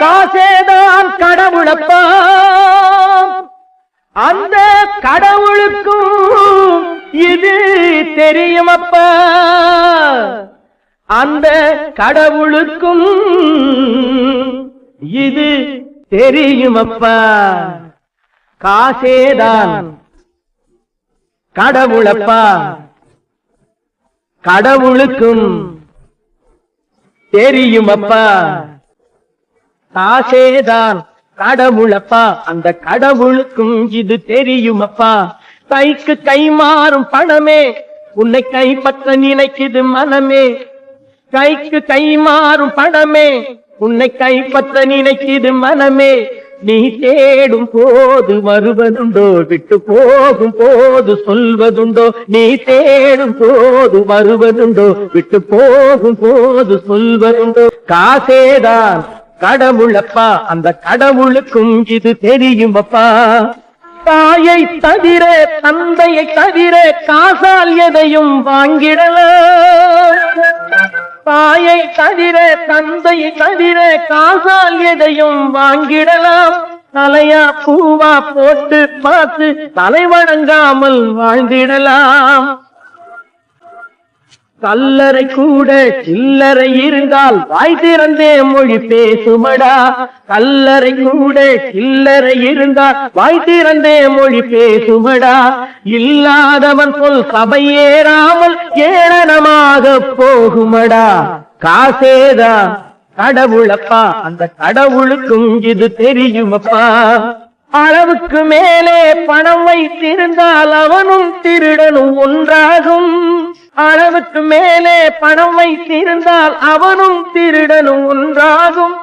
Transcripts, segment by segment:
காசேதான் கடவுளப்பா, அந்த கடவுளுக்கும் இது தெரியுமப்பா, அந்த கடவுளுக்கும் இது தெரியுமப்பா. காசேதான் கடவுளப்பா, கடவுளுக்கும் தெரியுமப்பா. காசேதான் கடவுளப்பா, அந்த கடவுளுக்கும் இது தெரியுமப்பா. கைக்கு கை மாறும் பணமே உன்னை கைப்பற்ற நினைக்குது மனமே, கைக்கு கை மாறும் பணமே உன்னை கைப்பற்ற நினைக்குது மனமே. நீ தேடும் போது வருவதுண்டோ, விட்டு போகும் போது சொல்வதுண்டோ. நீ தேடும் போது வருவதுண்டோ, விட்டு போகும் போது சொல்வதுண்டோ. காசேதான் கடவுளப்பா, அந்த கடவுளுக்கும் இது தெரியுமப்பா. தாயை தவிர தந்தையை தவிர காசால் எதையும் வாங்கிடலாம், தாயை தவிர தந்தையை தவிர காசால் எதையும் வாங்கிடலாம். தலையா பூவா போட்டு பார்த்து தலை வணங்காமல் வாழ்ந்திடலாம். கல்லறை கூட சில்லறை இருந்தால் வாய் திறந்தே மொழி பேசுமடா, கல்லறை கூட சில்லறை இருந்தால் வாய் திறந்தே மொழி பேசுமடா. இல்லாதவன் சொல் சபையேறாமல் ஏளனமாக போகுமடா. காசேதான் கடவுளப்பா, அந்த கடவுளுக்கும் இது தெரியுமப்பா. அளவுக்கு மேலே பணம் வைத்திருந்தால் அவனும் திருடனும் ஒன்றாகும், அளவுக்கு மேலே பணம் வைத்திருந்தால் அவனும் திருடனும் ஒன்றாகும்.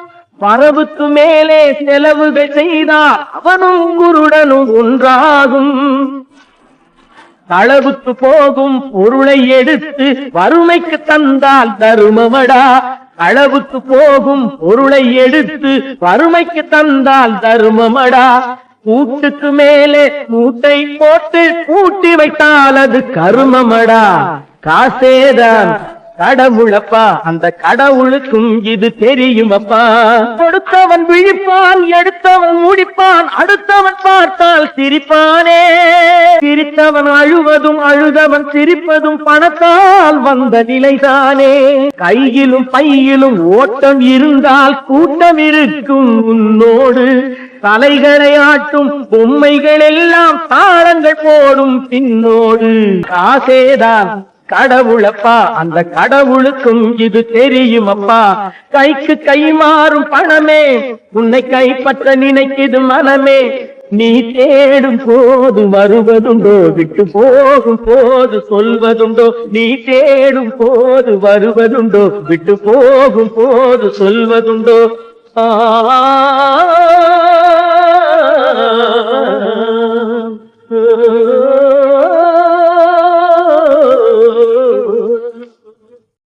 வரவுக்கு மேலே செலவுகள் செய்தால் அவனும் குருடனும் ஒன்றாகும். களவுக்கு போகும் பொருளை எடுத்து வறுமைக்கு தந்தால் தருமமடா, அளவுக்கு போகும் பொருளை எடுத்து வறுமைக்கு தந்தால் தருமமடா. கூட்டுக்கு மேலே மூட்டை போட்டு கூட்டி வைத்தால் அது கருமமடா. காசேதான் கடவுளப்பா, அந்த கடவுளுக்கும் இது தெரியுமப்பா. கொடுத்தவன் விழிப்பான், எடுத்தவன் முடிப்பான், அடுத்தவன் பார்த்தால் சிரிப்பானே. சிரித்தவன் அழுவதும் அழுதவன் சிரிப்பதும் பணத்தால் வந்த நிலைதானே. கையிலும் பையிலும் ஓட்டம் இருந்தால் கூட்டம் இருக்கும் உன்னோடு. தலைகளை ஆட்டும் பொம்மைகள் எல்லாம் தாளங்கள் போடும் பின்னோடு. காசேதான் கடவுளப்பா, அந்த கடவுளுக்கும் இது தெரியுமப்பா. கைக்கு கை மாறும் பணமே உன்னை கைப்பற்ற நினைக்குது மனமே. நீ தேடும் போது வருவதுண்டோ, விட்டு போகும் போது சொல்வதுண்டோ. நீ தேடும் போது வருவதுண்டோ, விட்டு போகும் போது சொல்வதுண்டோ.